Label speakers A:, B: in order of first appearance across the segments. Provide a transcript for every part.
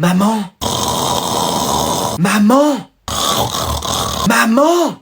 A: Maman. Maman. Maman.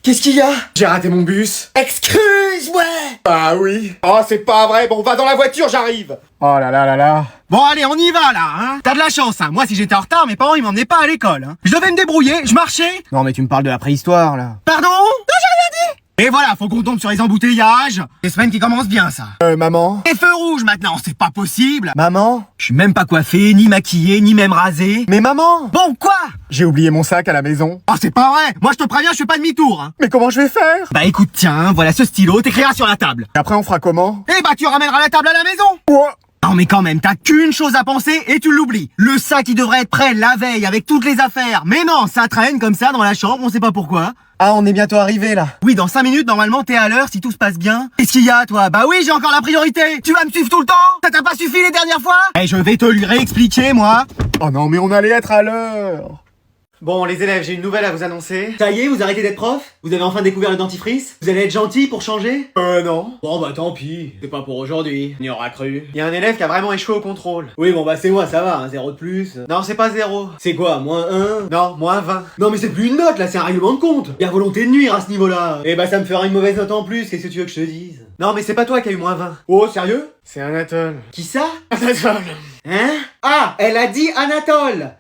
A: Qu'est-ce qu'il y a?
B: J'ai raté mon bus.
A: Excuse-moi.
B: Ah oui. Oh, c'est pas vrai. Bon, va dans la voiture, j'arrive. Oh là là là là.
C: Bon allez, on y va là, hein. T'as de la chance, hein. Moi si j'étais en retard, mes parents ils m'emmenaient pas à l'école, hein. Je devais me débrouiller, je marchais.
B: Non mais tu me parles de la préhistoire là.
C: Pardon? Non, j'ai rien dit. Et voilà, faut qu'on tombe sur les embouteillages. Les semaines qui commencent bien, ça.
B: Maman.
C: Les feux rouges maintenant, c'est pas possible.
B: Maman.
C: Je suis même pas coiffé, ni maquillé, ni même rasé.
B: Mais maman.
C: Bon, quoi?
B: J'ai oublié mon sac à la maison.
C: Oh, c'est pas vrai. Moi je te préviens, je fais pas demi-tour, hein.
B: Mais comment je vais faire?
C: Bah écoute, tiens, voilà ce stylo, t'écriras sur la table.
B: Et après on fera comment?
C: Eh bah tu ramèneras la table à la maison.
B: Quoi?
C: Non mais quand même, t'as qu'une chose à penser et tu l'oublies. Le sac il devrait être prêt la veille avec toutes les affaires. Mais non, ça traîne comme ça dans la chambre, on sait pas pourquoi.
B: Ah, on est bientôt arrivé là.
C: Oui, dans 5 minutes, normalement, t'es à l'heure si tout se passe bien. Qu'est-ce qu'il y a, toi? Bah oui, j'ai encore la priorité. Tu vas me suivre tout le temps? Ça t'a pas suffi les dernières fois? Eh, je vais te lui réexpliquer, moi.
B: Oh non, mais on allait être à l'heure.
A: Bon, les élèves, j'ai une nouvelle à vous annoncer.
C: Ça y est, vous arrêtez d'être prof? Vous avez enfin découvert le dentifrice? Vous allez être gentil pour changer?
B: Non.
C: Bon bah tant pis, c'est pas pour aujourd'hui. On y aura cru.
A: Il y a un élève qui a vraiment échoué au contrôle.
C: Oui, bon bah c'est moi, ça va, un 0 de plus.
A: Non, c'est pas 0.
C: C'est quoi, moins 1?
A: Non, moins 20.
C: Non mais c'est plus une note là, c'est un règlement de compte. Y'a volonté de nuire à ce niveau-là. Eh bah ça me fera une mauvaise note en plus, qu'est-ce que tu veux que je te dise?
A: Non, mais c'est pas toi qui a eu moins 20.
C: Oh, sérieux?
B: C'est Anatole.
C: Qui ça?
B: Anatole.
C: Hein? Ah, elle a dit Anatole.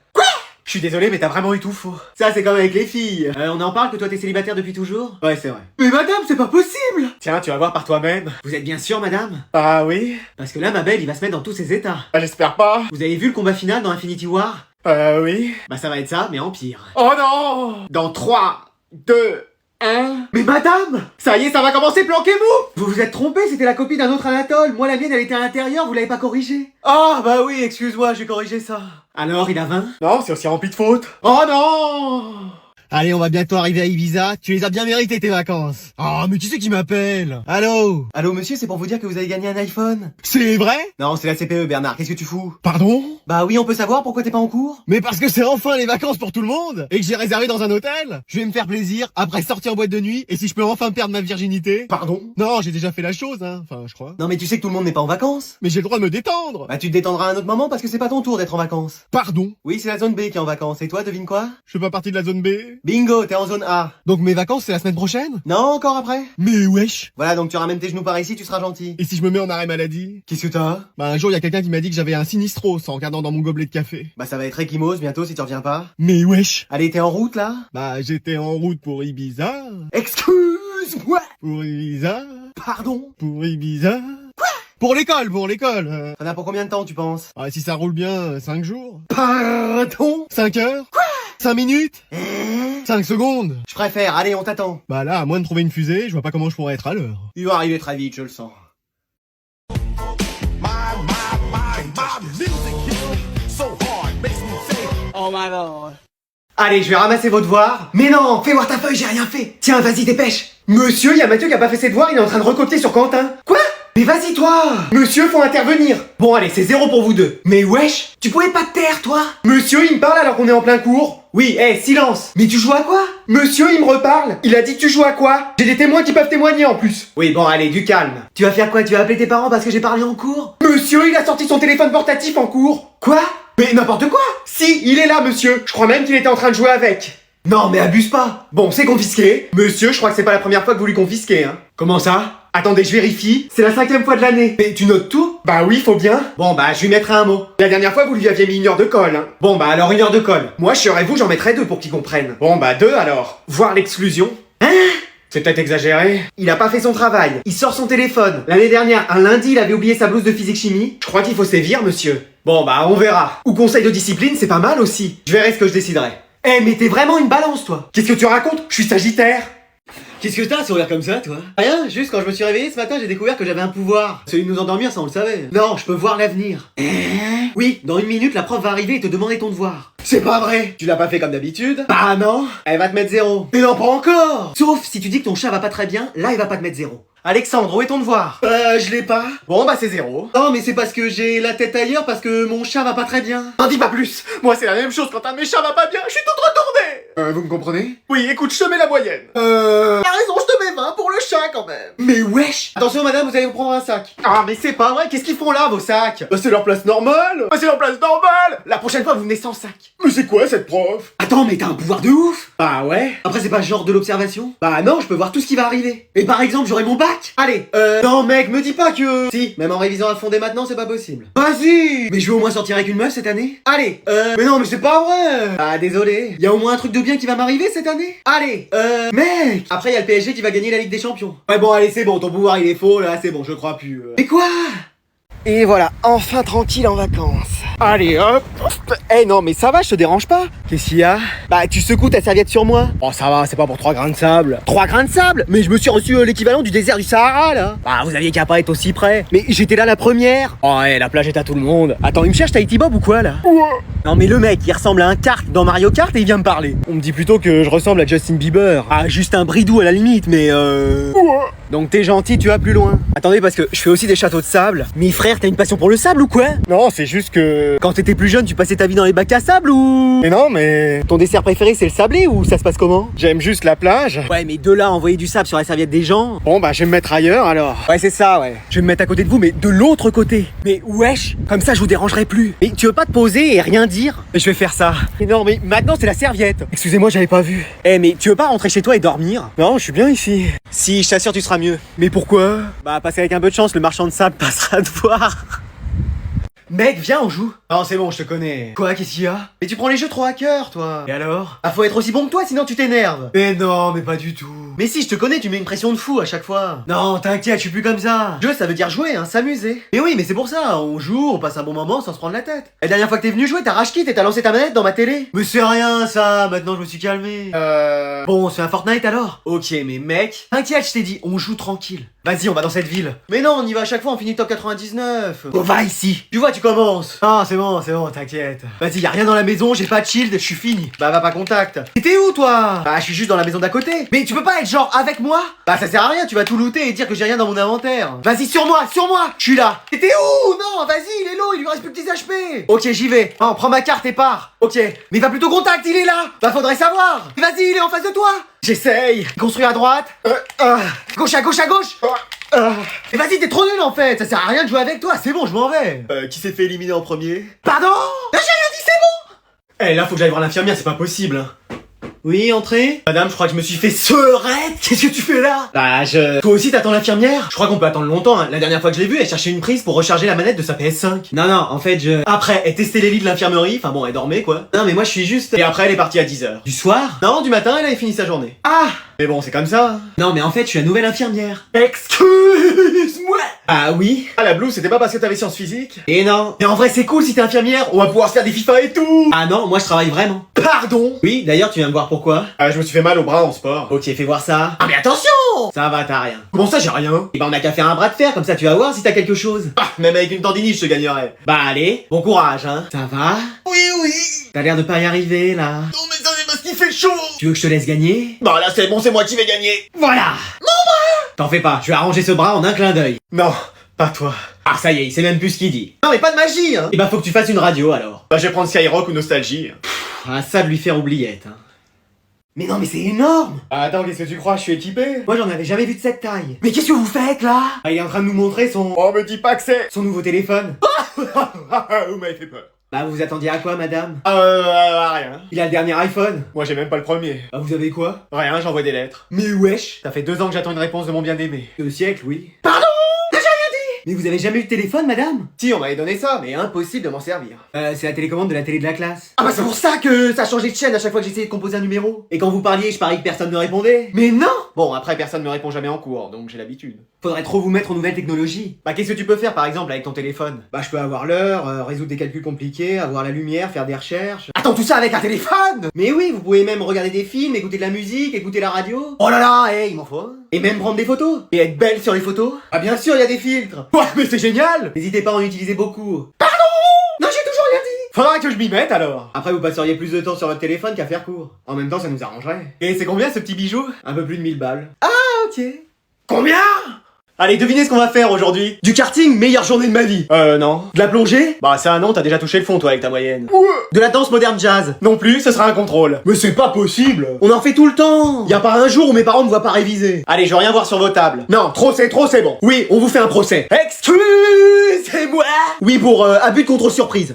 A: Je suis désolé, mais t'as vraiment eu tout faux.
C: Ça c'est comme avec les filles.
A: On en parle que toi t'es célibataire depuis toujours?
C: Ouais, c'est vrai. Mais madame, c'est pas possible.
A: Tiens, tu vas voir par toi-même.
C: Vous êtes bien sûr, madame?
B: Ah oui.
C: Parce que là, ma belle, il va se mettre dans tous ses états.
B: Ah, j'espère pas.
C: Vous avez vu le combat final dans Infinity War?
B: Oui.
C: Bah ça va être ça, mais en pire.
B: Oh non.
C: Dans 3, 2, 1...
A: Mais madame!
C: Ça y est, ça va commencer, planquez-vous! Vous vous êtes trompé, c'était la copie d'un autre Anatole. Moi, la mienne, elle était à l'intérieur, vous l'avez pas corrigée.
A: Ah, bah oui, excuse-moi, j'ai corrigé ça.
C: Alors, il a 20?
B: Non, c'est aussi rempli de fautes.
A: Oh non!
C: Allez, on va bientôt arriver à Ibiza. Tu les as bien méritées, tes vacances. Oh, mais tu sais qui m'appelle? Allô?
A: Allô, monsieur, c'est pour vous dire que vous avez gagné un iPhone?
C: C'est vrai?
A: Non, c'est la CPE, Bernard, qu'est-ce que tu fous?
C: Pardon?
A: Bah oui, on peut savoir pourquoi t'es pas en cours?
C: Mais parce que c'est enfin les vacances pour tout le monde et que j'ai réservé dans un hôtel. Je vais me faire plaisir après sortir en boîte de nuit et si je peux enfin perdre ma virginité.
A: Pardon?
C: Non, j'ai déjà fait la chose, hein. Enfin, je crois.
A: Non, mais tu sais que tout le monde n'est pas en vacances?
C: Mais j'ai le droit de me détendre.
A: Bah tu te détendras à un autre moment parce que c'est pas ton tour d'être en vacances.
C: Pardon?
A: Oui, c'est la zone B qui est en vacances. Et toi, devine quoi?
C: Je fais pas partie de la zone B.
A: Bingo, t'es en zone A.
C: Donc mes vacances c'est la semaine prochaine?
A: Non, encore après?
C: Mais wesh.
A: Voilà, donc tu ramènes tes genoux par ici, tu seras gentil.
C: Et si je me mets en arrêt maladie?
A: Qu'est-ce que t'as?
C: Bah un jour il y a quelqu'un qui m'a dit que j'avais un sinistros en regardant dans mon gobelet de café.
A: Bah ça va être Ekimos bientôt si tu reviens pas.
C: Mais wesh.
A: Allez, t'es en route là?
C: Bah j'étais en route pour Ibiza.
A: Excuse-moi!
C: Pour Ibiza.
A: Pardon?
C: Pour Ibiza. Pour l'école, pour l'école.
A: T'en as pour combien de temps, tu penses?
C: Ah, si ça roule bien, 5 jours.
A: Pardon?
C: 5 heures. Quoi? 5 minutes. 5 secondes.
A: Je préfère, allez, on t'attend.
C: Bah là, à moins de trouver une fusée, je vois pas comment je pourrais être à l'heure.
A: Il va arriver très vite, je le sens.
D: Oh my god.
A: Allez, je vais ramasser vos devoirs. Mais non, fais voir ta feuille, j'ai rien fait. Tiens, vas-y, dépêche. Monsieur, il y a Mathieu qui a pas fait ses devoirs, il est en train de recopier sur Quentin. Quoi? Mais vas-y, toi. Monsieur, faut intervenir. Bon, allez, c'est 0 pour vous deux. Mais wesh, tu pouvais pas te taire, toi? Monsieur, il me parle alors qu'on est en plein cours. Oui, silence. Mais tu joues à quoi? Monsieur, il me reparle. Il a dit que tu joues à quoi? J'ai des témoins qui peuvent témoigner en plus. Oui, bon, allez, du calme. Tu vas faire quoi? Tu vas appeler tes parents parce que j'ai parlé en cours? Monsieur, il a sorti son téléphone portatif en cours. Quoi? Mais n'importe quoi. Si, il est là, monsieur. Je crois même qu'il était en train de jouer avec. Non, mais abuse pas. Bon, c'est confisqué. Monsieur, je crois que c'est pas la première fois que vous lui confisquez, hein. Comment ça? Attendez, je vérifie. C'est la 5e fois de l'année. Mais tu notes tout? Bah oui, faut bien. Bon, bah, je lui mettrai un mot. La dernière fois, vous lui aviez mis 1 heure de colle, hein. Bon, bah, alors 1 heure de colle. Moi, je serais vous, j'en mettrais 2 pour qu'il comprenne. Bon, bah, 2 alors. Voir l'exclusion. Hein? C'est peut-être exagéré. Il a pas fait son travail. Il sort son téléphone. L'année dernière, un lundi, il avait oublié sa blouse de physique-chimie. Je crois qu'il faut sévir, monsieur. Bon, bah, on verra. Ou conseil de discipline, c'est pas mal aussi. Je verrai ce que je déciderai. Mais t'es vraiment une balance, toi. Qu'est-ce que tu racontes? Je suis sagittaire.
C: Qu'est-ce que t'as à sourire comme ça, toi?
A: Rien, juste quand je me suis réveillé ce matin, j'ai découvert que j'avais un pouvoir. Celui de nous endormir, ça on le savait. Non, je peux voir l'avenir. Oui, dans 1 minute, la prof va arriver et te demander ton devoir. C'est pas vrai. Tu l'as pas fait comme d'habitude? Bah non. Elle va te mettre 0. Mais non, pas encore. Sauf si tu dis que ton chat va pas très bien, là il va pas te mettre 0. Alexandre, où est ton devoir?
C: Je l'ai pas.
A: Bon bah c'est 0.
C: Non, mais c'est parce que j'ai la tête ailleurs parce que mon chat va pas très bien.
B: N'en dis pas plus. Moi, c'est la même chose quand un de mes chats va pas bien. Je suis toute retournée. Vous me comprenez? Oui, écoute, je te mets la moyenne.
C: T'as raison, je te mets 20 pour le
B: chat quand même.
A: Mais wesh! Attention madame, vous allez vous prendre un sac. Ah mais c'est pas vrai, qu'est-ce qu'ils font là vos sacs?
B: Bah c'est leur place normale. Bah c'est leur place normale.
A: La prochaine fois vous venez sans sac.
B: Mais c'est quoi cette prof?
A: Attends, mais t'as un pouvoir de ouf!
B: Bah ouais.
A: Après c'est pas le genre de l'observation? Bah non, je peux voir tout ce qui va arriver. Et par exemple, j'aurai mon bac. Allez, non mec, me dis pas que... Si, même en révisant à fond dès maintenant, c'est pas possible. Vas-y! Mais je vais au moins sortir avec une meuf cette année. Allez, mais non, mais c'est pas vrai! Ah désolé, y a au moins un truc de bien qui va m'arriver cette année? Allez, mec! Après y a le PSG qui va gagner la Ligue des Champions. Ouais bon, allez, c'est bon, ton pouvoir il est faux, là, c'est bon, je crois plus. Mais quoi? Et voilà, enfin tranquille en vacances.
B: Allez hop. Eh non mais ça va, je te dérange pas?
A: Qu'est-ce qu'il y a? Bah tu secoues ta serviette sur moi.
B: Oh ça va, c'est pas pour 3 grains de sable.
A: 3 grains de sable? Mais je me suis reçu l'équivalent du désert du Sahara là. Bah vous aviez qu'à pas être aussi près. Mais j'étais là la première.
B: Oh ouais, la plage est à tout le monde.
A: Attends, il me cherche Tahiti Bob ou quoi là?
B: Ouais.
A: Non mais le mec, il ressemble à un kart dans Mario Kart et il vient me parler.
B: On me dit plutôt que je ressemble à Justin Bieber.
A: Ah juste un bridou à la limite, mais
B: Ouais.
A: Donc t'es gentil, tu vas plus loin. Attendez, parce que je fais aussi des châteaux de sable. Mais frère, t'as une passion pour le sable ou quoi?
B: Non, c'est juste que...
A: Quand t'étais plus jeune, tu passais ta vie dans les bacs à sable ou...
B: Mais non, mais...
A: Ton dessert préféré c'est le sablé ou ça se passe comment?
B: J'aime juste la plage.
A: Ouais mais de là à envoyer du sable sur la serviette des gens...
B: Bon bah je vais me mettre ailleurs alors.
A: Ouais c'est ça ouais. Je vais me mettre à côté de vous mais de l'autre côté. Mais wesh, comme ça je vous dérangerai plus. Mais tu veux pas te poser et rien dire? Mais je vais faire ça. Mais non mais maintenant c'est la serviette. Excusez-moi j'avais pas vu. Eh mais tu veux pas rentrer chez toi et dormir?
B: Non, je suis bien ici.
A: Si, je t'assure tu seras mieux.
B: Mais pourquoi?
A: Bah parce qu'avec un peu de chance le marchand de sable passera te voir. Mec, viens, on joue. Non, c'est bon, je te connais. Quoi, qu'est-ce qu'il y a? Mais tu prends les jeux trop à cœur, toi. Et alors? Ah, faut être aussi bon que toi, sinon tu t'énerves. Mais non, mais pas du tout. Mais si, je te connais, tu mets une pression de fou à chaque fois. Non, t'inquiète, je suis plus comme ça. Jeu, ça veut dire jouer, hein, s'amuser. Mais oui, mais c'est pour ça, on joue, on passe un bon moment sans se prendre la tête. La dernière fois que t'es venu jouer, t'as rage quit et t'as lancé ta manette dans ma télé. Mais c'est rien, ça, maintenant je me suis calmé. Bon, on se fait un Fortnite alors? Ok, mais mec, t'inquiète, je t'ai dit, on joue tranquille. Vas-y, on va dans cette ville. Mais non, on y va à chaque fois, on finit top 99. Bon, va ici. Tu vois, tu commences. Ah, c'est bon, t'inquiète. Vas-y, y'a rien dans la maison, j'ai pas de shield, je suis fini. Bah, va pas contact. T'es où, toi? Bah, je suis juste dans la maison d'à côté. Mais tu peux pas être genre avec moi? Bah, ça sert à rien, tu vas tout looter et dire que j'ai rien dans mon inventaire. Vas-y, sur moi, je suis là. T'es où? Non, vas-y, il est low, il lui reste plus que 10 HP. Ok, j'y vais. Oh, prends ma carte et pars. Ok. Mais va plutôt contact, il est là. Bah, faudrait savoir. Vas-y, il est en face de toi. J'essaye. Construis à droite. Gauche à gauche à gauche. Et vas-y, t'es trop nul en fait. Ça sert à rien de jouer avec toi. C'est bon, je m'en vais. Qui s'est fait éliminer en premier? Pardon? J'ai rien dit, c'est bon. Eh là, faut que j'aille voir l'infirmière, c'est pas possible. Hein. Oui, entrez. Madame, je crois que je me suis fait seurette. Qu'est-ce que tu fais là? Bah, Toi aussi, t'attends l'infirmière? Je crois qu'on peut attendre longtemps, hein. La dernière fois que je l'ai vue, elle cherchait une prise pour recharger la manette de sa PS5. Non, en fait, Après, elle testait les lits de l'infirmerie. Enfin bon, elle dormait, quoi. Non, mais moi, je suis juste... Et après, elle est partie à 10h. Du soir? Non, du matin, elle avait fini sa journée. Ah! Mais bon, c'est comme ça. Non, mais en fait, je suis la nouvelle infirmière. Excuse-moi! Ah oui? Ah, la blouse, c'était pas parce que t'avais sciences physiques? Et non. Mais en vrai, c'est cool si t'es infirmière. On va pouvoir se faire des FIFA et tout. Ah non, moi, je travaille vraiment. Pardon? Oui, d'ailleurs, tu viens me voir pourquoi?
B: Ah, je me suis fait mal au bras en sport.
A: Ok, fais voir ça. Ah, mais attention! Ça va, t'as rien.
B: Comment ça, j'ai rien?
A: Et bah, on a qu'à faire un bras de fer, comme ça, tu vas voir si t'as quelque chose.
B: Ah, même avec une tendinite, je te gagnerais.
A: Bah, allez, bon courage, hein. Ça va?
B: Oui.
A: T'as l'air de pas y arriver, là.
B: Non, mais ça, c'est parce qu'il fait chaud.
A: Tu veux que je te laisse gagner?
B: Bah là, c'est bon, c'est moi qui vais gagner.
A: Voilà! T'en fais pas, je vais arranger ce bras en un clin d'œil.
B: Non, pas toi.
A: Ah ça y est, il sait même plus ce qu'il dit. Non mais pas de magie, hein. Et bah faut que tu fasses une radio alors.
B: Bah je vais prendre Skyrock ou Nostalgie.
A: Ah ça de lui faire oubliette, hein. Mais non mais c'est énorme.
B: Ah, attends, qu'est-ce que tu crois, je suis équipé?
A: Moi j'en avais jamais vu de cette taille. Mais qu'est-ce que vous faites là? Ah, il est en train de nous montrer
B: Oh, me dis pas que c'est...
A: son nouveau téléphone.
B: Vous m'avez fait peur.
A: Bah vous vous attendiez à quoi madame?
B: Rien.
A: Il a le dernier iPhone.
B: Moi j'ai même pas le premier.
A: Bah vous avez quoi?
B: Rien, j'envoie des lettres.
A: Mais wesh.
B: Ça fait 2 ans que j'attends une réponse de mon bien-aimé.
A: 2 siècles, oui. Pardon? J'ai rien dit. Mais vous avez jamais eu de téléphone madame?
B: Si, on m'avait donné ça, mais impossible de m'en servir.
A: C'est la télécommande de la télé de la classe. Ah bah c'est pour ça que ça a changé de chaîne à chaque fois que j'essayais de composer un numéro. Et quand vous parliez, je parie que personne ne répondait. Mais non.
B: Bon, après personne me répond jamais en cours, donc j'ai l'habitude.
A: Faudrait trop vous mettre aux nouvelles technologies.
B: Bah qu'est-ce que tu peux faire par exemple avec ton téléphone?
A: Bah je peux avoir l'heure, résoudre des calculs compliqués, avoir la lumière, faire des recherches. Attends, tout ça avec un téléphone? Mais oui, vous pouvez même regarder des films, écouter de la musique, écouter la radio. Oh là là, il m'en faut un. Et même prendre des photos. Et être belle sur les photos. Ah bien sûr, il y a des filtres.
B: Ouais, mais c'est génial.
A: N'hésitez pas à en utiliser beaucoup.
B: Pardon? Non, j'ai toujours rien dit. Faudra que je m'y mette alors.
A: Après vous passeriez plus de temps sur votre téléphone qu'à faire court. En même temps, ça nous arrangerait.
B: Et c'est combien ce petit bijou?
A: Un peu plus de 1000 balles.
B: Ah, ok.
A: Combien? Allez, devinez ce qu'on va faire aujourd'hui. Du karting, meilleure journée de ma vie. Non. De la plongée? Bah ça non, t'as déjà touché le fond toi avec ta moyenne.
B: Ouais.
A: De la danse moderne jazz?
B: Non plus, ce sera un contrôle. Mais c'est pas possible.
A: On en fait tout le temps. Y a pas un jour où mes parents me voient pas réviser. Allez, je veux rien voir sur vos tables.
B: Non, trop, c'est bon.
A: Oui, on vous fait un procès.
B: Excusez-moi.
A: Oui, pour abus de contrôle surprise.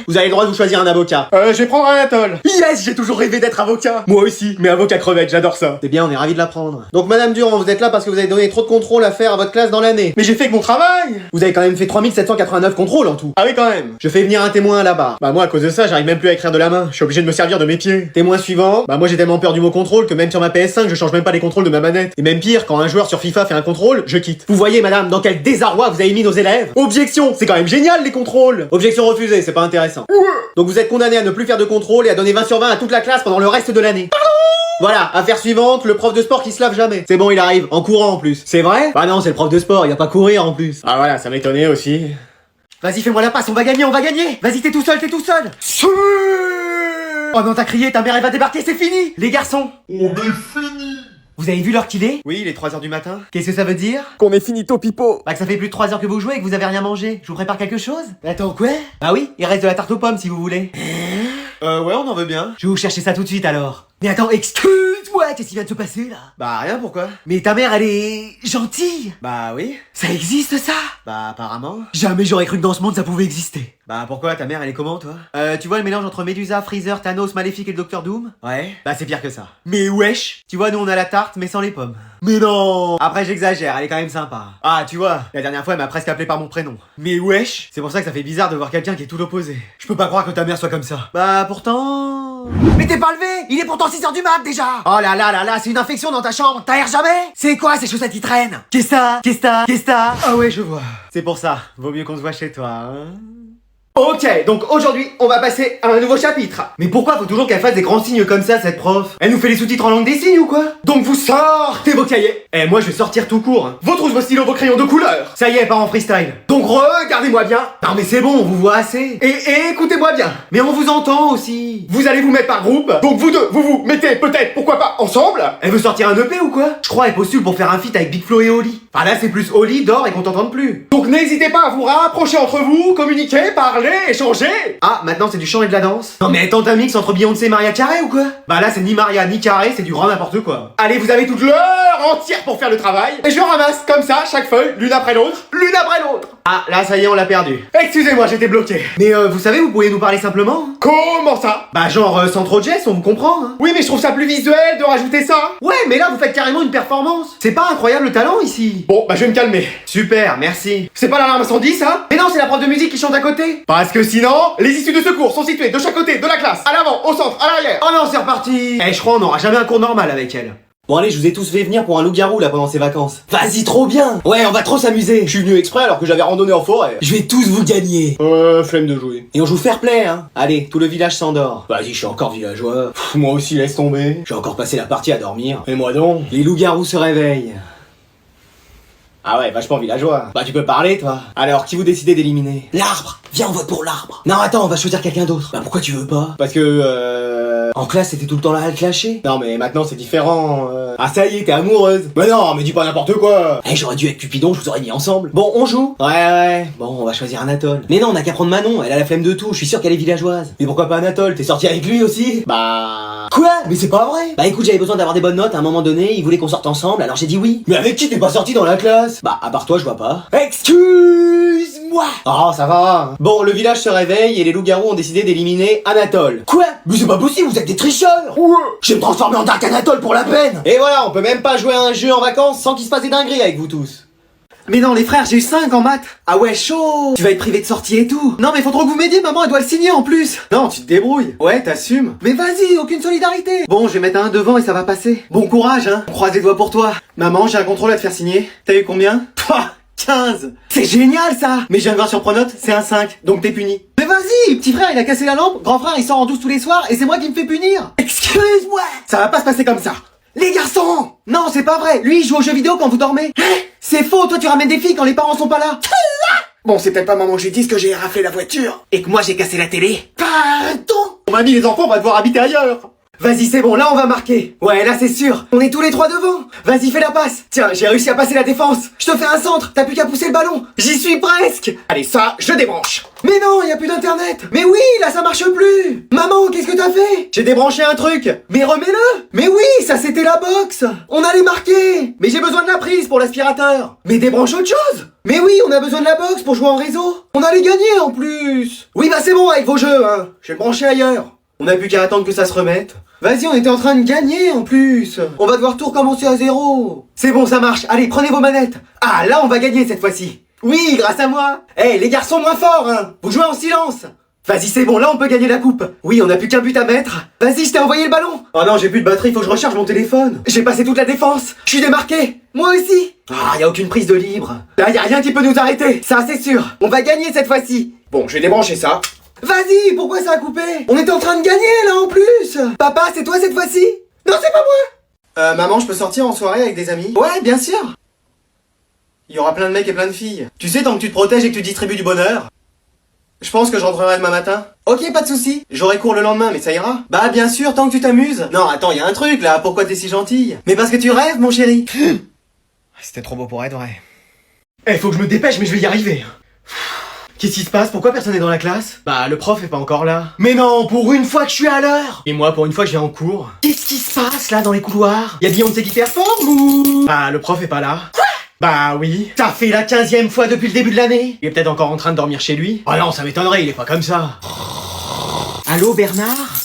A: Vous avez le droit de vous choisir un avocat.
B: Je vais prendre un atoll.
A: Yes, j'ai toujours rêvé d'être avocat.
B: Moi aussi, mais avocat crevette, j'adore ça.
A: C'est bien, on est ravis de l'apprendre. Donc Madame Durand, vous êtes là parce que vous avez donné trop de contrôles à faire à votre classe dans l'année.
B: Mais j'ai fait que mon travail.
A: Vous avez quand même fait 3789 contrôles en tout.
B: Ah oui, quand même.
A: Je fais venir un témoin là-bas.
B: Bah moi, à cause de ça, j'arrive même plus à écrire de la main. Je suis obligé de me servir de mes pieds.
A: Témoin suivant.
B: Bah moi, j'ai tellement peur du mot contrôle que même sur ma PS5, je change même pas les contrôles de ma manette. Et même pire, quand un joueur sur FIFA fait un contrôle, je quitte.
A: Vous voyez madame, dans quel désarroi vous avez mis nos élèves.
B: Objection, c'est quand même génial les contrôles.
A: Objection refusée, c'est pas intéressant. Donc vous êtes condamné à ne plus faire de contrôle et à donner 20 sur 20 à toute la classe pendant le reste de l'année. Voilà, affaire suivante, le prof de sport qui se lave jamais. C'est bon, il arrive, en courant en plus. C'est vrai? Bah non, c'est le prof de sport, y a pas courir en plus.
B: Ah voilà, ça m'étonnait aussi.
A: Vas-y, fais-moi la passe, on va gagner, on va gagner. Vas-y, t'es tout seul, t'es tout seul. Oh non, t'as crié, ta mère elle va débarquer, c'est fini. Les garçons.
B: On est fini.
A: Vous avez vu l'heure qu'il est?
B: Oui, il est 3h du matin.
A: Qu'est-ce que ça veut dire?
B: Qu'on est finito pipo.
A: Bah que ça fait plus de 3 heures que vous jouez et que vous avez rien mangé. Je vous prépare quelque chose? Attends, quoi? Bah oui, il reste de la tarte aux pommes si vous voulez.
B: Ouais, on en veut bien.
A: Je vais vous chercher ça tout de suite alors. Mais attends, excuse-moi, qu'est-ce qui vient de se passer là?
B: Bah rien, pourquoi?
A: Mais ta mère elle est gentille.
B: Bah oui.
A: Ça existe ça?
B: Bah apparemment.
A: Jamais j'aurais cru que dans ce monde ça pouvait exister.
B: Bah pourquoi, ta mère elle est comment toi?
A: Tu vois le mélange entre Medusa, Freezer, Thanos, Maléfique et le Docteur Doom?
B: Ouais.
A: Bah c'est pire que ça. Mais wesh. Tu vois nous on a la tarte mais sans les pommes.
B: Mais non.
A: Après j'exagère, elle est quand même sympa. Ah tu vois, la dernière fois elle m'a presque appelé par mon prénom. Mais wesh. C'est pour ça que ça fait bizarre de voir quelqu'un qui est tout l'opposé.
B: Je peux pas croire que ta mère soit comme ça.
A: Bah pourtant... Mais t'es pas levé. Il est pourtant 6h du mat déjà. Oh là là là là, c'est une infection dans ta chambre. T'aères jamais? C'est quoi ces chaussettes qui traînent? Qu'est-ce que t'as?
B: Ah ouais, je vois.
A: C'est pour ça, vaut mieux qu'on se voit chez toi, hein.
B: Ok, donc aujourd'hui, on va passer à un nouveau chapitre.
A: Mais pourquoi faut toujours qu'elle fasse des grands signes comme ça, cette prof? Elle nous fait les sous-titres en langue des signes ou quoi?
B: Donc vous sortez vos cahiers,
A: Eh, moi je vais sortir tout court, hein.
B: vos trousses, vos stylos, vos crayons de couleur.
A: Ça y est, pas en freestyle.
B: Donc regardez-moi bien.
A: Non mais c'est bon, on vous voit assez.
B: Et écoutez-moi bien.
A: Mais on vous entend aussi.
B: Vous allez vous mettre par groupe. Donc vous deux, vous vous mettez peut-être, pourquoi pas, ensemble.
A: Elle veut sortir un EP ou quoi? Je crois elle postule pour faire un feat avec Big Flo et Oli. Enfin là c'est plus Oli, Dor et qu'on t'entende plus.
B: Donc n'hésitez pas à vous rapprocher entre vous, communiquer, parler, échanger.
A: Ah, maintenant c'est du chant et de la danse? Non mais tente un mix entre Beyoncé et Maria Carey ou quoi? Bah là c'est ni Maria ni Carey, c'est du grand n'importe quoi.
B: Allez, vous avez toute l'heure entière pour faire le travail. Et je ramasse comme ça chaque feuille, l'une après l'autre, l'une après l'autre.
A: Ah, là ça y est, on l'a perdu.
B: Excusez-moi, j'étais bloqué.
A: Mais vous savez, vous pourriez nous parler simplement?
B: Comment ça?
A: Bah genre sans trop de gestes, on vous comprend, hein.
B: Oui, mais je trouve ça plus visuel de rajouter ça.
A: Ouais, mais là vous faites carrément une performance. C'est pas incroyable le talent ici?
B: Bon, bah je vais me calmer.
A: Super, merci.
B: C'est pas l'alarme incendie, ça?
A: Mais non, c'est la prof de musique qui chante à côté.
B: Parce que sinon, les issues de secours sont situées de chaque côté de la classe, à l'avant, au centre, à l'arrière.
A: Oh non, c'est reparti. Eh, je crois on n'aura jamais un cours normal avec elle. Bon allez, je vous ai tous fait venir pour un loup-garou là pendant ces vacances. Vas-y, trop bien. Ouais, on va trop s'amuser.
B: Je suis venu exprès alors que j'avais randonné en forêt.
A: Je vais tous vous gagner.
B: Flemme de jouer.
A: Et on joue fair play, hein. Allez, tout le village s'endort.
B: Vas-y, je suis encore villageois. Pff, moi aussi, laisse tomber.
A: J'ai encore passé la partie à dormir.
B: Et moi donc.
A: Les loups-garous se réveillent.
B: Ah ouais, vachement villageois.
A: Bah tu peux parler toi. Alors, qui vous décidez d'éliminer? L'arbre. Viens, on vote pour l'arbre. Non, attends, on va choisir quelqu'un d'autre. Bah pourquoi tu veux pas?
B: Parce que
A: En classe, c'était tout le temps là à le clasher.
B: Non mais maintenant c'est différent.
A: Ah ça y est, t'es amoureuse.
B: Mais non, mais dis pas n'importe quoi.
A: Eh, j'aurais dû être Cupidon, je vous aurais mis ensemble. Bon, on joue? Ouais. Bon, on va choisir Anatole. Mais non, on a qu'à prendre Manon, elle a la flemme de tout, je suis sûr qu'elle est villageoise. Mais pourquoi pas Anatole? T'es sorti avec lui aussi?
B: Bah...
A: Quoi? Mais c'est pas vrai. Bah écoute, j'avais besoin d'avoir des bonnes notes à un moment donné, il voulait qu'on sorte ensemble, alors j'ai dit oui.
B: Mais avec qui t'es pas sorti dans la classe?
A: Bah, à part toi, je vois pas.
B: Excuse-moi.
A: Oh, ça va. Bon, le village se réveille et les loups-garous ont décidé d'éliminer Anatole.
B: Quoi? Mais c'est pas possible, vous êtes des tricheurs.
A: Ouais. Je vais me transformer en Dark Anatole pour la peine. Et voilà, on peut même pas jouer à un jeu en vacances sans qu'il se passe des dingueries avec vous tous. Mais non les frères, j'ai eu 5 en maths. Ah ouais, chaud. Tu vas être privé de sortie et tout. Non mais faut trop que vous m'aidiez, maman elle doit le signer en plus. Non, tu te débrouilles. Ouais, t'assumes. Mais vas-y, aucune solidarité. Bon, je vais mettre un devant et ça va passer. Bon courage hein, on croise les doigts pour toi. Maman, j'ai un contrôle à te faire signer. T'as eu combien? Pouah, 15. C'est génial ça. Mais j'ai un 20 sur Pronote, c'est un 5, donc t'es puni. Mais vas-y, petit frère il a cassé la lampe, grand frère il sort en douce tous les soirs et c'est moi qui me fais punir. Excuse-moi. Ça va pas se passer comme ça. Les garçons! Non, c'est pas vrai. Lui, il joue aux jeux vidéo quand vous dormez. C'est faux, toi tu ramènes des filles quand les parents sont pas là.
B: Bon, c'est peut-être pas maman Judice que j'ai raflé la voiture.
A: Et que moi j'ai cassé la télé.
B: Pardon. Mamie, les enfants, on va devoir habiter ailleurs.
A: Vas-y, c'est bon, là on va marquer. Ouais, là c'est sûr. On est tous les trois devant. Vas-y, fais la passe. Tiens, j'ai réussi à passer la défense. Je te fais un centre, t'as plus qu'à pousser le ballon. J'y suis presque. Allez, ça, je débranche. Mais non, y a plus d'internet. Mais oui, là ça marche plus. Maman, qu'est-ce que t'as fait? J'ai débranché un truc. Mais remets-le. Mais oui, ça c'était la box. On allait marquer. Mais j'ai besoin de la prise pour l'aspirateur. Mais débranche autre chose. Mais oui, on a besoin de la box pour jouer en réseau. On allait gagner en plus. Oui, bah c'est bon avec vos jeux, hein. Je vais le brancher ailleurs. On n'a plus qu'à attendre que ça se remette. Vas-y, on était en train de gagner en plus. On va devoir tout recommencer à zéro. C'est bon, ça marche. Allez, prenez vos manettes. Ah, là on va gagner cette fois-ci. Oui, grâce à moi. Eh, les garçons moins forts, hein. Vous jouez en silence. Vas-y, c'est bon, là on peut gagner la coupe. Oui, on n'a plus qu'un but à mettre. Vas-y, je t'ai envoyé le ballon. Oh non, j'ai plus de batterie, faut que je recharge mon téléphone. J'ai passé toute la défense. Je suis démarqué. Moi aussi. Ah, y a aucune prise de libre. Là, y a rien qui peut nous arrêter. Ça, c'est sûr. On va gagner cette fois-ci. Bon, je vais débrancher ça. Vas-y, pourquoi ça a coupé? On était en train de gagner là en plus. Papa, c'est toi cette fois-ci? Non, c'est pas moi. Maman, je peux sortir en soirée avec des amis? Ouais, bien sûr. Il y aura plein de mecs et plein de filles. Tu sais, tant que tu te protèges et que tu distribues du bonheur. Je pense que je rentrerai demain matin. Ok, pas de soucis. J'aurai cours le lendemain, mais ça ira. Bah bien sûr, tant que tu t'amuses. Non, attends, y a un truc là. Pourquoi t'es si gentille? Mais parce que tu rêves, mon chéri. C'était trop beau pour être vrai. Eh, faut que je me dépêche, mais je vais y arriver. Qu'est-ce qui se passe? Pourquoi personne n'est dans la classe? Bah, le prof est pas encore là. Mais non, pour une fois que je suis à l'heure! Et moi, pour une fois que je viens en cours. Qu'est-ce qui se passe là dans les couloirs? Y'a Beyoncé qui performe ou? Bah, le prof est pas là. Quoi? Bah oui. T'as fait la 15e fois depuis le début de l'année? Il est peut-être encore en train de dormir chez lui. Oh non, ça m'étonnerait, il est pas comme ça. Allô, Bernard?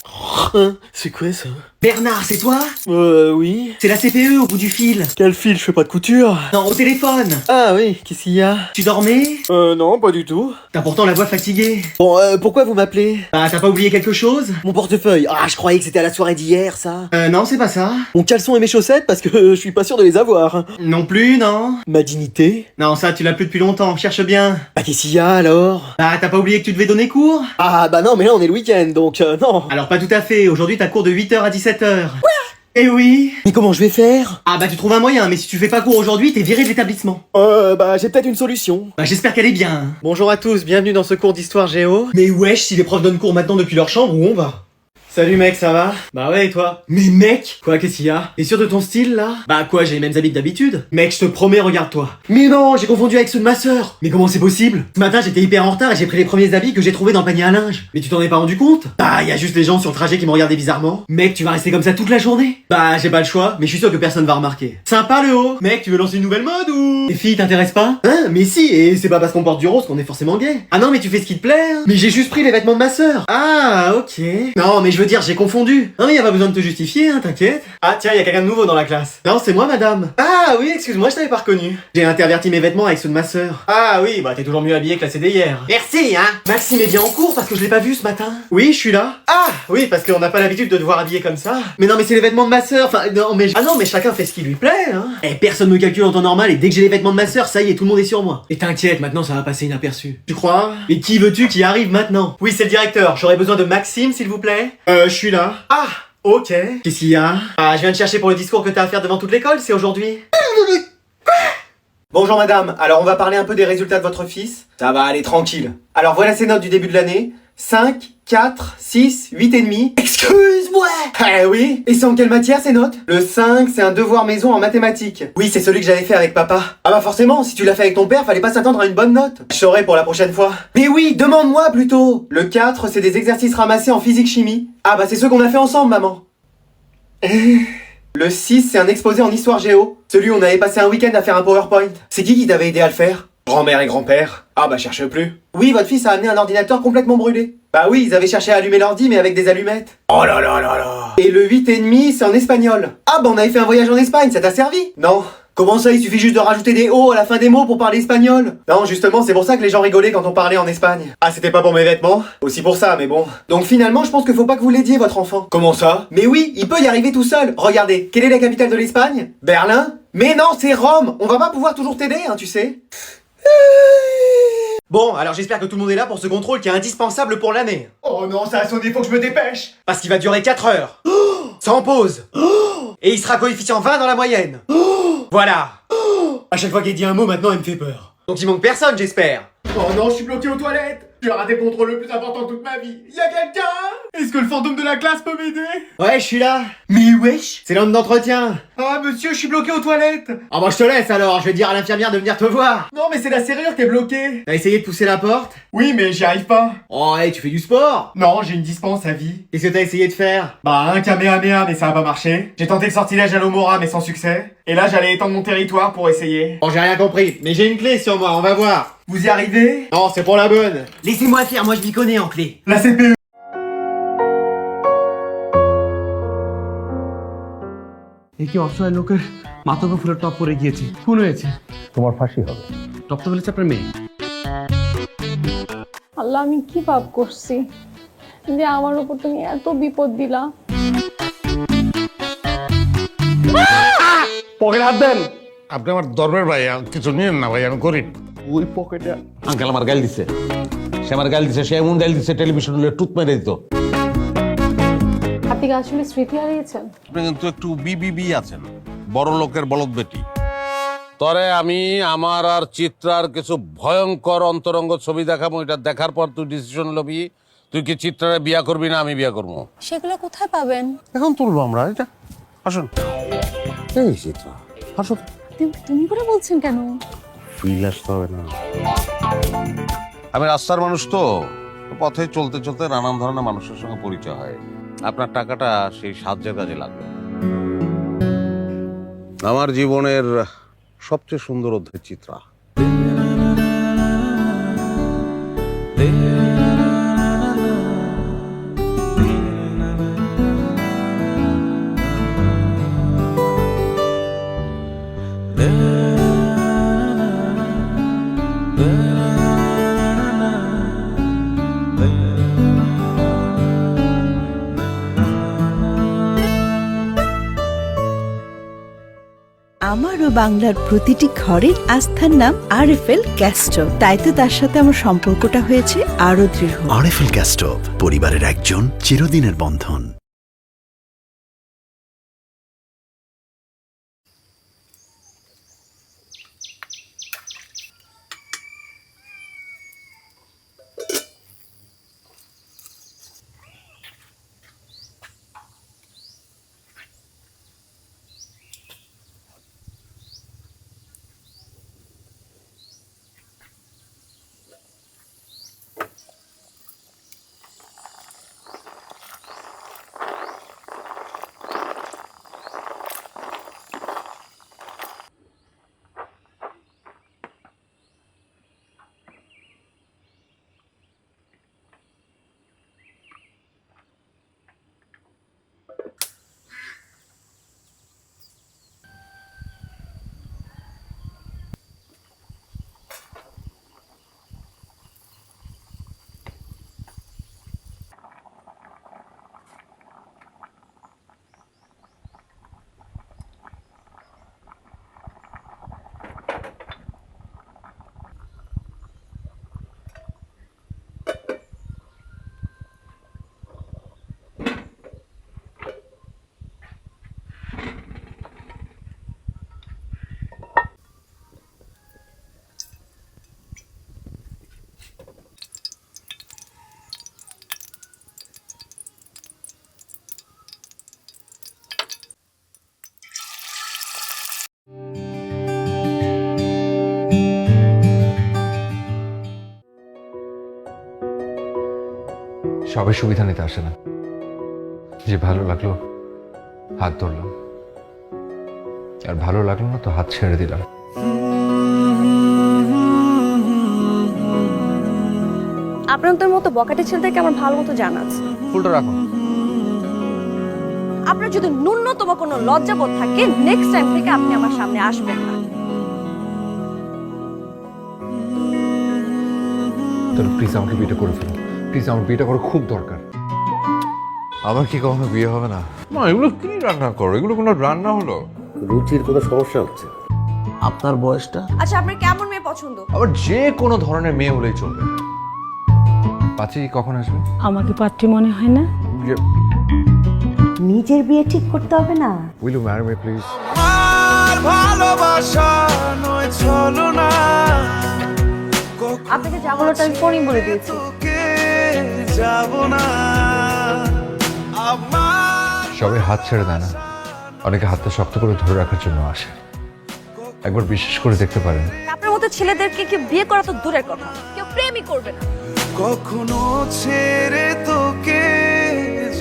B: C'est quoi ça?
A: Bernard, c'est toi?
B: Oui.
A: C'est la CPE au bout du fil.
B: Quel fil? Je fais pas de couture.
A: Non, au téléphone.
B: Ah oui, qu'est-ce qu'il y a?
A: Tu dormais?
B: Non, pas du tout.
A: T'as pourtant la voix fatiguée.
B: Bon, pourquoi vous m'appelez?
A: Bah, t'as pas oublié quelque chose?
B: Mon portefeuille. Ah, je croyais que c'était à la soirée d'hier, ça.
A: Non, c'est pas ça.
B: Mon caleçon et mes chaussettes, parce que je suis pas sûr de les avoir.
A: Non plus, non.
B: Ma dignité?
A: Non, ça, tu l'as plus depuis longtemps, cherche bien.
B: Bah, qu'est-ce qu'il y a, alors?
A: Bah, t'as pas oublié que tu devais donner cours?
B: Ah, bah non, mais là, on est le week-end, donc non.
A: Alors, pas tout à fait, aujourd'hui t'as cours de 8h à 17h. Quoi? Eh oui.
B: Mais comment je vais faire?
A: Ah bah, tu trouves un moyen, mais si tu fais pas cours aujourd'hui, t'es viré de l'établissement.
B: Bah, j'ai peut-être une solution.
A: Bah, j'espère qu'elle est bien.
B: Bonjour à tous, bienvenue dans ce cours d'histoire géo.
A: Mais wesh, si les profs donnent cours maintenant depuis leur chambre, où on va? Salut mec, ça va? Bah ouais, et toi? Mais mec! Quoi, qu'est-ce qu'il y a? T'es sûr de ton style, là? Bah quoi, j'ai les mêmes habits que d'habitude? Mec, je te promets, regarde-toi. Mais non, j'ai confondu avec ceux de ma sœur! Mais comment c'est possible? Ce matin, j'étais hyper en retard et j'ai pris les premiers habits que j'ai trouvés dans le panier à linge. Mais tu t'en es pas rendu compte? Bah, y a juste les gens sur le trajet qui me regardaient bizarrement. Mec, tu vas rester comme ça toute la journée? Bah, j'ai pas le choix, mais je suis sûr que personne va remarquer. Sympa le haut! Mec, tu veux lancer une nouvelle mode ou? Les filles t'intéressent pas? Hein? Mais si, et c'est pas parce qu'on porte du rose qu'on est forcément gay. Ah non, mais tu fais ce qui te plaît, hein? Mais j'ai juste pris les vêtements de ma sœur. Ah, ok. Non, mais je veux dire, j'ai confondu. Non mais y a pas besoin de te justifier, hein, t'inquiète. Ah tiens, y a quelqu'un de nouveau dans la classe. Non, c'est moi, madame. Ah oui, excuse-moi, je t'avais pas reconnu. J'ai interverti mes vêtements avec ceux de ma sœur. Ah oui, bah t'es toujours mieux habillé que la CD hier. Merci, hein. Maxime est bien en cours parce que je l'ai pas vu ce matin. Oui, je suis là. Ah oui, parce qu'on n'a pas l'habitude de te voir habillé comme ça. Mais non, mais c'est les vêtements de ma sœur. Enfin, non, mais ah non, mais chacun fait ce qui lui plaît, hein. Et personne me calcule en temps normal et dès que j'ai les vêtements de ma sœur, ça y est, tout le monde est sur moi. Et t'inquiète, maintenant ça va passer inaperçu. Tu crois? Et qui veux-tu qui arrive maintenant? Oui, c'est le directeur. J'aurais besoin de Maxime, s'il vous plaît. Je suis là. Ah. Ok. Qu'est-ce qu'il y a? Ah, je viens de chercher pour le discours que t'as à faire devant toute l'école, c'est aujourd'hui. Bonjour madame, alors on va parler un peu des résultats de votre fils. Ça va aller tranquille. Alors voilà ses notes du début de l'année. 5, 4, 6, 8 et demi. Excuse-moi. Eh oui. Et c'est en quelle matière ces notes? Le 5, c'est un devoir maison en mathématiques. Oui, c'est celui que j'avais fait avec papa. Ah bah forcément, si tu l'as fait avec ton père, fallait pas s'attendre à une bonne note. Je saurai pour la prochaine fois. Mais oui, demande-moi plutôt. Le 4, c'est des exercices ramassés en physique-chimie. Ah bah c'est ceux qu'on a fait ensemble, maman. Le 6, c'est un exposé en histoire géo. Celui où on avait passé un week-end à faire un PowerPoint. C'est qui t'avait aidé à le faire? Grand-mère et grand-père. Ah bah cherche plus. Oui, votre fils a amené un ordinateur complètement brûlé. Bah oui, ils avaient cherché à allumer l'ordi mais avec des allumettes. Oh là là là là. Et le 8 et demi, c'est en espagnol. Ah bah on avait fait un voyage en Espagne, ça t'a servi? Non. Comment ça, il suffit juste de rajouter des O à la fin des mots pour parler espagnol? Non, justement, c'est pour ça que les gens rigolaient quand on parlait en Espagne. Ah, c'était pas pour mes vêtements? Aussi pour ça, mais bon. Donc finalement, je pense qu'il faut pas que vous l'aidiez, votre enfant. Comment ça? Mais oui, il peut y arriver tout seul. Regardez, quelle est la capitale de l'Espagne? Berlin? Mais non, c'est Rome. On va pas pouvoir toujours t'aider, hein, tu sais. Bon, alors j'espère que tout le monde est là pour ce contrôle qui est indispensable pour l'année. Oh non, ça a sonné, faut que je me dépêche. Parce qu'il va durer 4 heures. Sans pause. Et il sera coefficient 20 dans la moyenne. Voilà. À chaque fois qu'il dit un mot, maintenant, il me fait peur. Donc il manque personne, j'espère. Oh non, je suis bloqué aux toilettes.
B: J'ai raté le contrôle le plus important de toute ma vie. Y'a quelqu'un? Est-ce que le fantôme de la classe peut m'aider?
A: Ouais, je suis là. Mais wesh, c'est l'homme d'entretien. Ah, monsieur, je suis bloqué aux toilettes. Ah, bah, je te laisse alors, je vais dire à l'infirmière de venir te voir.
B: Non, mais c'est la serrure qui est bloquée.
A: T'as essayé de pousser la porte?
B: Oui, mais j'y arrive pas.
A: Oh, hey, tu fais du sport?
B: Non, j'ai une dispense à vie.
A: Qu'est-ce que t'as essayé de faire?
B: Bah, un Kamehameha, mais ça a pas marché. J'ai tenté le sortilège à l'Omora, mais sans succès. Et là, j'allais étendre mon territoire pour essayer.
A: Bon, j'ai rien compris, mais j'ai une clé sur moi, on va voir.
B: Vous y arrivez?
A: Non, c'est pour la bonne.
C: Laissez-moi faire, moi je m'y connais en clé.
B: La CPU.
E: এ কি অসহায় লোকের মাথা ফুলের টপ পরে গিয়েছে খুন হয়েছে
F: তোমার ফাঁসি হবে।
E: টপ তো বলেছে আপনার মেয়ে
G: আল্লাহ আমি কি পাপ করছি যে আমার উপর তুমি এত বিপদ দিলা।
F: পকেটে হাত দেন। আপনি আমার দরবের ভাই, কিছু নিয়েন না ভাই, আমি গরিব। ওই পকেটে আঙ্কেল আমার গাল দিছে, সে আমার গাল দিছে, সে এমন গাল দিছে টেলিভিশন টুথ মেরে দিত।
G: আপনি কি আসলে স্মৃতি হারিয়েছেন?
F: আপনি কিন্তু একটু বিবিবি আছেন, বড় লোকের বলদ বেটি। তরে আমি আমার আর চিত্রার কিছু ভয়ঙ্কর অন্তরঙ্গ ছবি দেখাবো, এটা দেখার পর তুই ডিসিশন লবি, তুই কি চিত্রারে বিয়া করবি না আমি বিয়া করবো।
G: সেগুলো কোথায় পাবেন?
F: এখন তুলবো আমরা, এটা আসুন। এই চিত্রা আসুন।
G: তুমি করে বলছেন কেন?
F: ফিল আসতে হবে না। আমি রাস্তার মানুষ তো, পথে চলতে চলতে নানান ধরনের মানুষের সঙ্গে পরিচয় হয়। আপনার টাকাটা সেই সাহায্যের কাজে লাগবে। আমার জীবনের সবচেয়ে সুন্দর অধ্যায় চিত্রা।
H: আমারও বাংলার প্রতিটি ঘরের আস্থার নাম আরএফএল গ্যাস স্টোভ, তাই তো তার সাথে আমার সম্পর্কটা হয়েছে আরো দৃঢ়।
I: আরএফএল গ্যাস স্টোভ, পরিবারের একজন, চিরদিনের বন্ধন।
J: সবাই সুবিধা নিতে আসে না, যে ভালো লাগলো হাত ধরলাম, আর ভালো লাগলো না তো হাত ছেড়ে দিলাম।
K: আপনাদের মতো বকাটে ছেলেদেরকে আমার ভালো মতো জানা আছে।
J: ফুলটা রাখুন।
K: আপনার যদি ন্যূনতম কোনো লজ্জাবোধ থাকে, নেক্সট টাইম থেকে আপনি আমার সামনে আসবেন না।
J: তাহলে প্লিজ আমাকে বিয়েটা করে ফেলুন, প্লিজ আমার বিয়েটা করা খুব দরকার। আমার কি কখনো বিয়ে হবে না? মা এগুলো কি রান্না করো? এগুলো কোনো রান্না হলো?
F: রুচির কোনো সমস্যা হচ্ছে? আপনার বয়সটা?
K: আচ্ছা আপনার কেমন মেয়ে পছন্দ?
J: আবার যে কোনো ধরনের মেয়ে হলেই চলবে। পাচি কখন আসবে?
G: আমাকে পাত্রী মনে হয় না?
H: নিজের বিয়ে ঠিক করতে হবে না?
J: Will you marry me please?
C: ভালোবাসা নয় ছলনা,
K: আপনাকে যা বলাটা আমি ফোনই বলে দিয়েছি।
J: সবাই হাত ছেড়ে দেয় না, অনেকে হাতটা শক্ত করে ধরে রাখার জন্য আসে। একবার বিশ্বাস করে দেখতে পারেন,
K: আপনার মতো ছেলেদেরকে কেউ বিয়ে করা তো দূরের কথা, কেউ প্রেমই করবে না।
C: কখনো ছেড়ে তোকে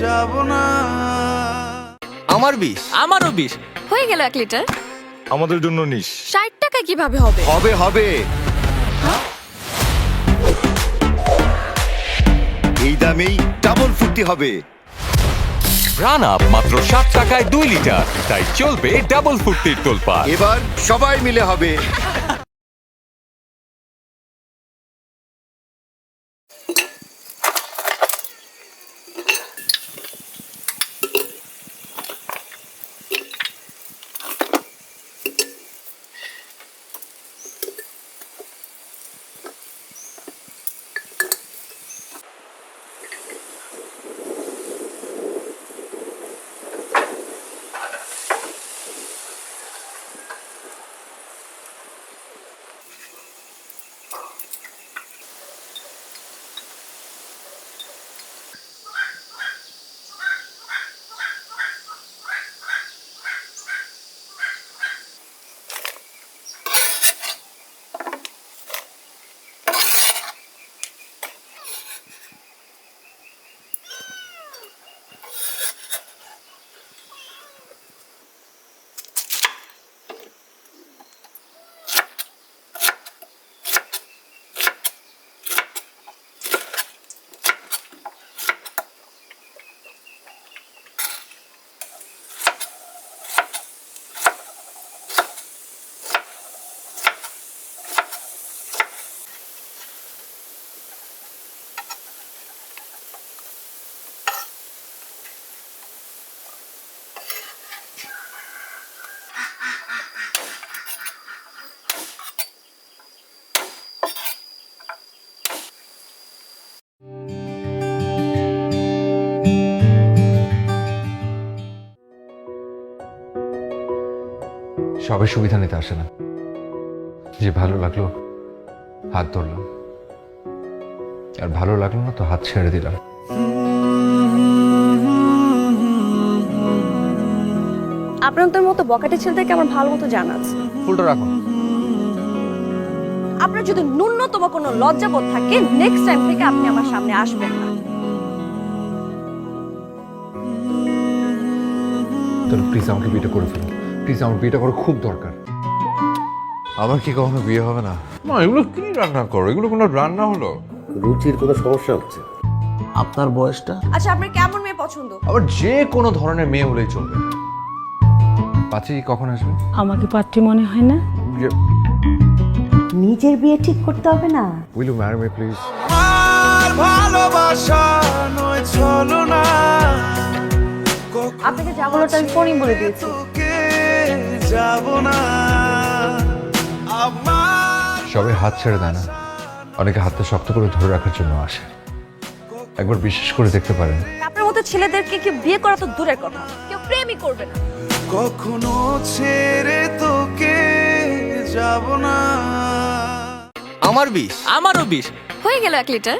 C: যাব না। আমার 20।
D: আমারও 20।
K: হয়ে গেল 1 লিটার।
B: আমাদের জন্য নিস।
K: 60 টাকা কিভাবে হবে?
C: হবে হবে, এই দামেই ডাবল ফুর্তি হবে।
L: রান আপ মাত্র 60 টাকায় 2 লিটার, তাই চলবে ডাবল ফুর্তির তোলপাড়।
C: এবার সবাই মিলে হবে।
J: সবাই সুবিধা নিতে আসে না, যে ভালো লাগলো হাত ধরলাম, আর ভালো লাগলো না তো হাত ছেড়ে দিলাম।
K: আপনাদের মতো বকাটে ছেলেদেরকে আমার ভালো মতো জানা আছে।
J: ফুলটা রাখুন।
K: আপনার যদি ন্যূনতম কোনো লজ্জাবোধ থাকে, নেক্সট টাইম থেকে আপনি আমার সামনে আসবেন না।
J: তাহলে প্লিজ আমাকে বিয়েটা করে ফেলুন, প্লিজ আমার বিয়েটা করা খুব দরকার। আমার কি কখনো বিয়ে হবে না? মা, এগুলো কি রান্না করো? এগুলো কোনো রান্না হলো?
F: রুচির কোনো সমস্যা হচ্ছে? আপনার বয়সটা?
K: আচ্ছা, আপনার কেমন মেয়ে পছন্দ?
J: আবার যে কোনো ধরনের মেয়ে হলেই চলবে। পাত্রী কখন আসবে?
G: আমাকে পাত্রী মনে হয় না।
H: নিজের বিয়ে ঠিক করতে হবে না?
J: Will you marry me please?
C: আর ভালোবাসা নয় ছলনা,
K: আপনাকে যা বলাটা আমি ফোনই বলে দিয়েছি।
C: তোকে যাব না। আমার
J: সবাই হাত ছেড়ে দেয় না, অনেকে হাতটা শক্ত করে ধরে রাখার জন্য আসে। একবার বিশ্বাস করে দেখতে পারেন,
K: আপনার মতো ছেলেদেরকে কেউ বিয়ে করা তো দূরের কথা, কেউ প্রেমই করবে না।
C: কখনো ছেড়ে তোকে যাব না। আমার 20।
D: আমারও 20।
K: হয়ে গেল 1 লিটার।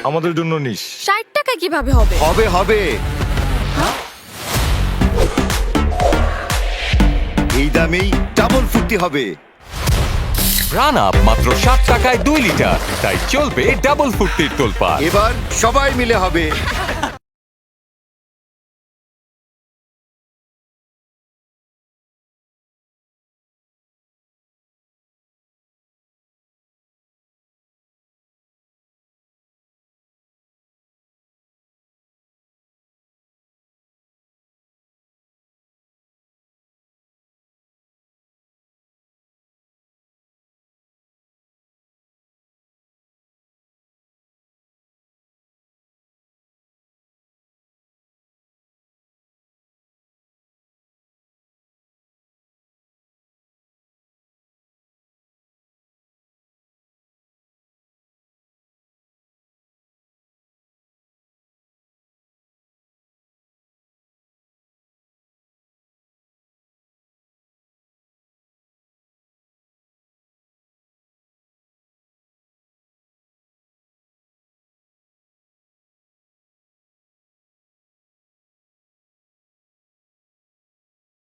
B: আমাদের জন্য নিস।
K: 60 টাকা কিভাবে হবে?
C: হবে হবে, এই দামেই ডাবল ফুর্তি হবে।
L: রান আপ মাত্র 60 টাকায় 2 লিটার, তাই চলবে ডাবল ফুর্তির তোলপাড়।
C: এবার সবাই মিলে হবে।